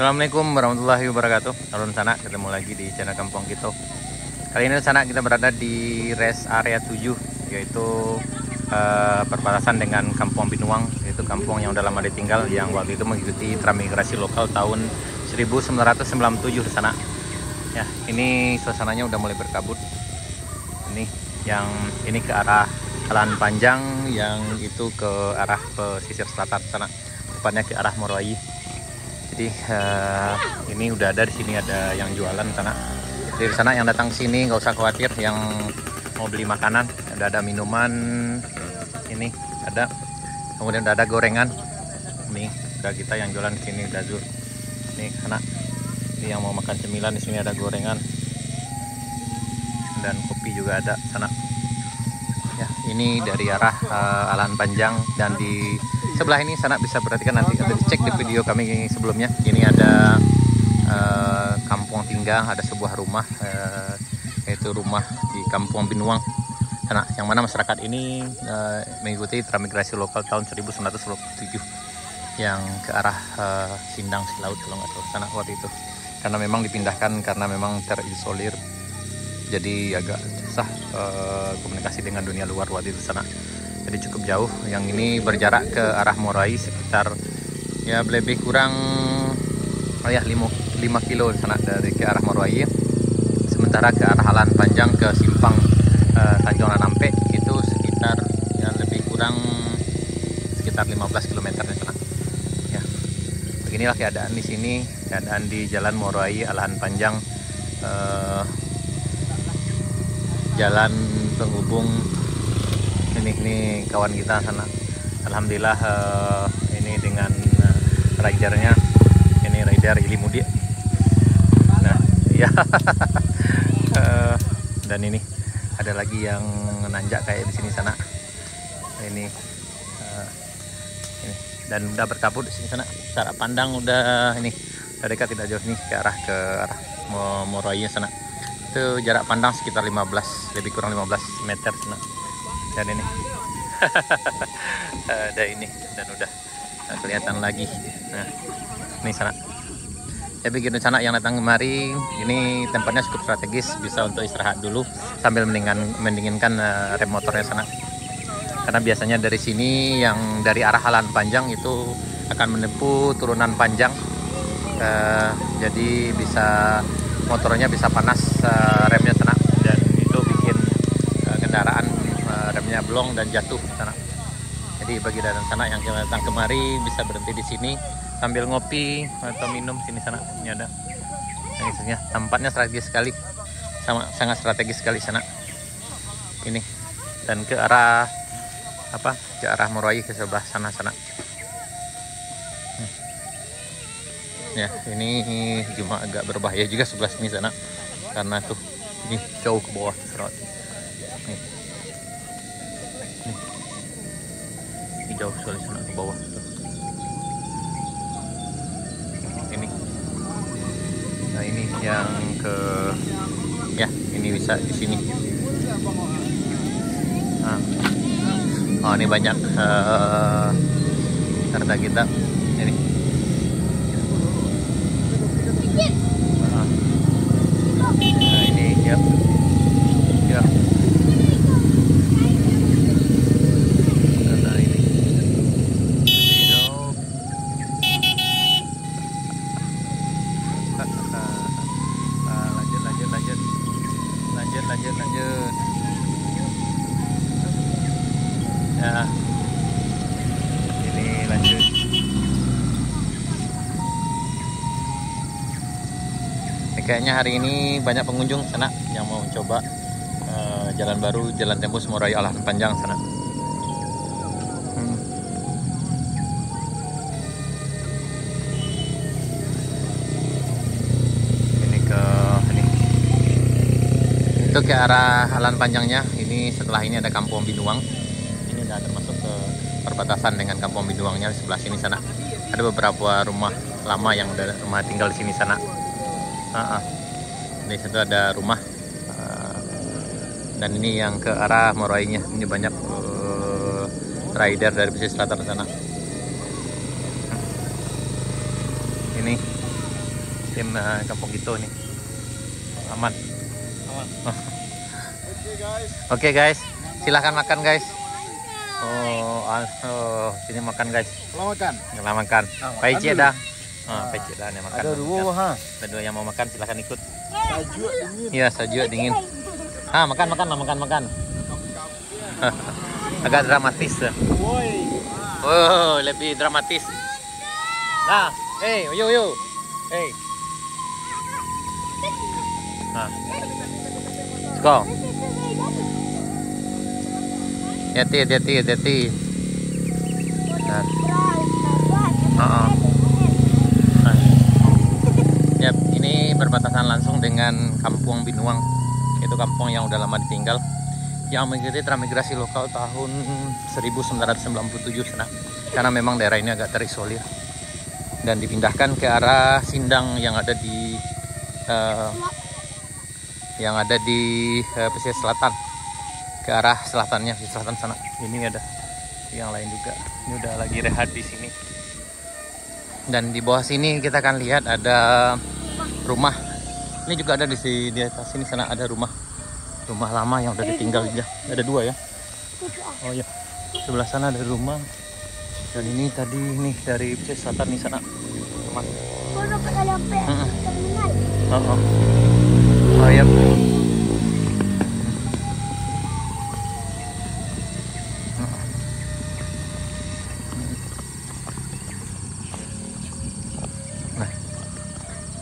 Assalamualaikum warahmatullahi wabarakatuh. Alun sana ketemu lagi di channel Kampung Kito. Kali ini sana kita berada di rest area 7, yaitu perbatasan dengan Kampung Binuang, yaitu kampung yang udah lama ditinggal, yang waktu itu mengikuti transmigrasi lokal tahun 1997 di sana. Ya, ini suasananya udah mulai berkabut. Ini yang ini ke arah Jalan Panjang, yang itu ke arah pesisir selatan sana, tepatnya ke arah Moroai. Jadi ini udah ada di sini, ada yang jualan sana. Jadi di sana yang datang ke sini nggak usah khawatir, yang mau beli makanan ada minuman, ini ada, kemudian udah ada gorengan. Nih udah kita yang jualan di sini udah Zur. Nih sana, ini yang mau makan cemilan di sini ada gorengan dan kopi juga ada sana. Ya, ini dari arah Alan Panjang, dan di sebelah ini sana bisa perhatikan, nanti ada dicek di video kami sebelumnya. Ini ada kampung tinggal, ada sebuah rumah, yaitu rumah di Kampung Binuang sana, yang mana masyarakat ini mengikuti transmigrasi lokal tahun 1997 yang ke arah Sindang Silaut kalau nggak salah sana waktu itu, karena memang dipindahkan karena memang terisolir, jadi agak susah komunikasi dengan dunia luar waktu itu sana. Jadi cukup jauh. Yang ini berjarak ke arah Moroai sekitar ya lebih kurang 5 kilo sana dari ke arah Moroai. Sementara ke arah Alan Panjang ke Simpang Tanjung Ranampe itu sekitar ya lebih kurang sekitar 15 km di sana. Ya. Beginilah keadaan di sini, keadaan di Jalan Moroai Alan Panjang, jalan penghubung. Ini kawan kita sana, alhamdulillah ini dengan ridernya, ini rider Ilimudi. Nah ya dan ini ada lagi yang nanjak kayak di sini sana, ini dan udah berkabut di sini sana. Jarak pandang udah ini udah dekat, tidak jauh nih ke arah Moroai sana. Itu jarak pandang sekitar lebih kurang 15 meter sana. Dan ini ada ini, dan udah kelihatan lagi. Nah ini sana ya, begitu sana yang datang kemari, ini tempatnya cukup strategis, bisa untuk istirahat dulu sambil mendinginkan rem motornya sana, karena biasanya dari sini yang dari arah Alan Panjang itu akan menempuh turunan panjang, jadi bisa motornya bisa panas remnya sana, dan itu bikin kendaraan remnya blong dan jatuh sana. Jadi bagi datang sana yang datang kemari bisa berhenti di sini sambil ngopi atau minum sini sana. Ini ada yang isinya, tempatnya strategis sekali, sangat strategis sekali sana. Ini dan ke arah ke arah Moroai ke sebelah sana. Ya, ini cuma agak berbahaya juga sebelah sini sana, karena tuh ini jauh ke bawah serot. Ini jauh sekali sana ke bawah. Ini. Nah ini yang ke, ya ini bisa di sini. Nah. Oh ini banyak harta kita. Ini. Nah ini ya. Ya. Lanjut. Ya. Ini lanjut. Kayaknya hari ini banyak pengunjung sana yang mau coba jalan baru, jalan tembus Moroai Alan Panjang sana. Itu ke arah Alan Panjangnya. Ini setelah ini ada Kampung Binuang. Ini udah termasuk ke perbatasan dengan Kampung Binuangnya. Di sebelah sini sana ada beberapa rumah lama yang udah rumah tinggal di sini sana. Di situ ada rumah. Dan ini yang ke arah Morainya. Ini banyak rider dari pesisir selatan sana. Ini tim kampung kita nih. Aman. Oke guys, silahkan makan guys. Oh, sini makan guys. Kalau makan. Paici dah. Paici dah nih makan. Ada dua Ada dua yang mau makan, silahkan ikut. Sajuk dingin. Iya, sajuk dingin. Makan. Agak dramatis. Oh, lebih dramatis. Nah, yo. Nah. Let's go. Hati-hati. Nah. Yap, ini berbatasan langsung dengan Kampung Binuang. Itu kampung yang udah lama ditinggal, yang mengikuti transmigrasi lokal tahun 1997 sana. Karena memang daerah ini agak terisolir dan dipindahkan ke arah Sindang yang ada di pesisir selatan, ke arah selatannya, di selatan sana. Ini ada yang lain juga. Ini udah lagi rehat di sini. Dan di bawah sini kita akan lihat ada rumah. Ini juga ada di atas sini sana ada rumah lama yang udah ditinggal ya. Ada dua ya. Oh ya. Sebelah sana ada rumah. Dan ini tadi nih dari pesisir selatan di sana. Teman. Oh ya.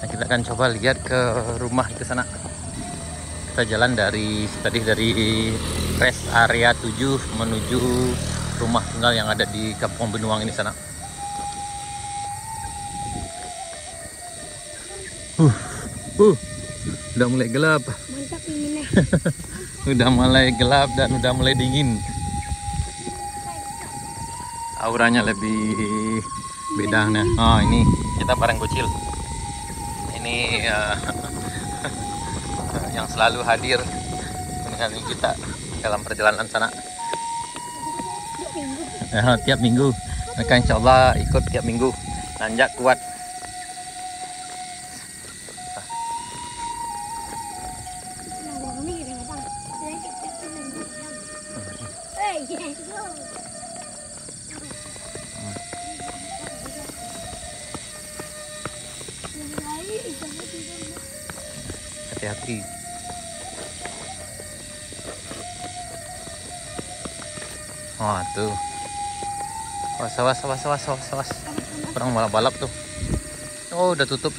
Kita akan coba lihat ke rumah itu sana. Kita jalan dari rest area 7 menuju rumah tinggal yang ada di Kampung Binuang ini sana. Udah mulai gelap. Mantap ini. Udah mulai gelap dan udah mulai dingin. Auranya lebih beda nih. Oh, ini kita bareng bocil. Ini yang selalu hadir menemani kita dalam perjalanan sana. Tiap minggu mereka insya Allah ikut tiap minggu, nanjak kuat. Hati-hati. Oh tuh. Was. Orang balap-balap tuh. Oh udah tutup.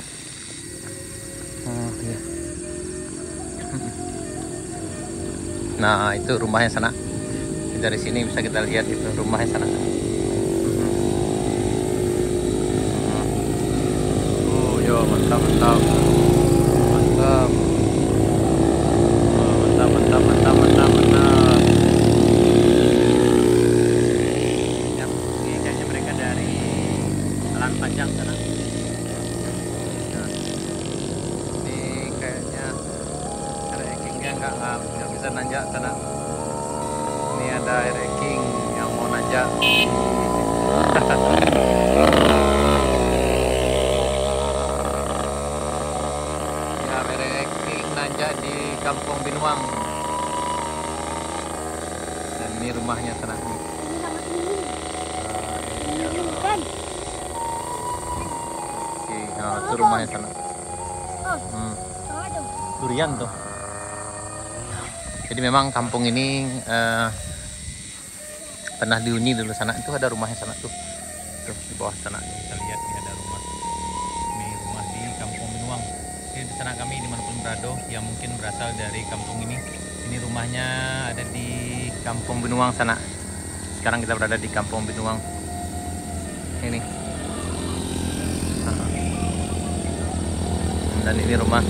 Oh iya. Nah itu rumahnya sana. Dari sini bisa kita lihat itu rumahnya sana. Oh yo mantap. Mantap. Ini kayaknya mereka dari Alang Panjang sana. Ini kayaknya rekingnya nggak bisa nanjak sana. Ini ada reking yang mau nanjak. Di Kampung Binuang. Dan ini rumahnya sana. Itu rumahnya sana. Durian tuh. Jadi memang kampung ini pernah dihuni dulu sana. Itu ada rumahnya sana tuh. Tuh di bawah sana kita lihat ini ada rumah. Ini rumah di Kampung Binuang. Di sana kami dimanapun berada yang mungkin berasal dari kampung ini rumahnya ada di Kampung Binuang sana. Sekarang kita berada di Kampung Binuang ini. Dan ini rumah.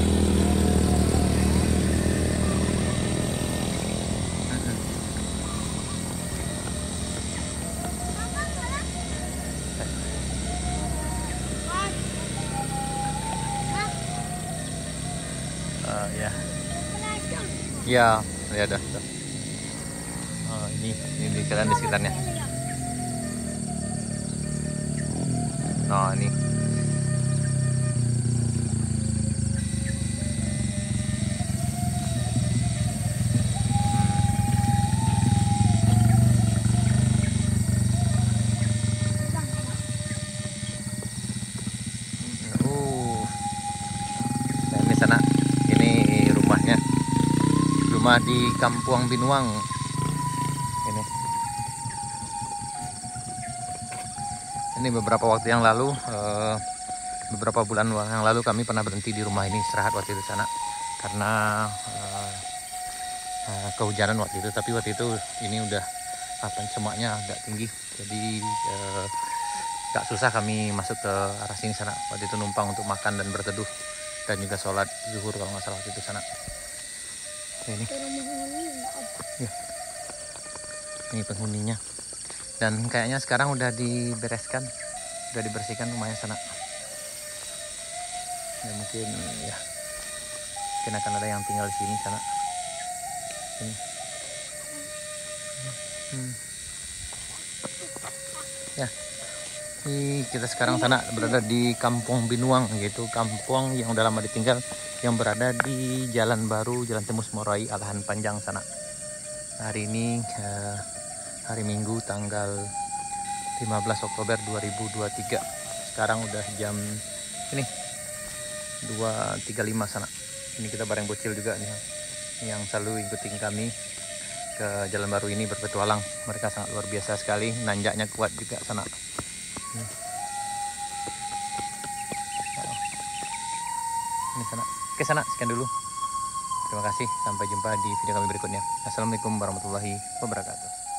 Ya, ya dah. Oh, ini di jalan di sekitarnya. Nah, ini. rumah di Kampung Binuang. Ini beberapa waktu yang lalu, beberapa bulan yang lalu kami pernah berhenti di rumah ini istirahat waktu itu sana karena kehujanan waktu itu. Tapi waktu itu ini udah semaknya agak tinggi, jadi gak susah kami masuk ke arah sini sana. Waktu itu numpang untuk makan dan berteduh dan juga sholat zuhur kalau nggak salah waktu itu sana. Ini, ya, ini penghuninya. Dan kayaknya sekarang udah dibereskan, udah dibersihkan rumahnya sana. Ya mungkin akan ada yang tinggal di sini sana. Ini. Ya, ini kita sekarang sana berada di Kampung Binuang, yaitu kampung yang udah lama ditinggal, yang berada di Jalan Baru, Jalan Tembus Morai, Alahan Panjang sana. Hari ini hari Minggu tanggal 15 Oktober 2023. Sekarang udah jam ini 2.35 sana. Ini kita bareng bocil juga nih yang selalu ikutin kami ke Jalan Baru ini berpetualang. Mereka sangat luar biasa sekali, nanjaknya kuat juga sana. Ini sana. Oke sana, sekian dulu. Terima kasih, sampai jumpa di video kami berikutnya. Assalamualaikum warahmatullahi wabarakatuh.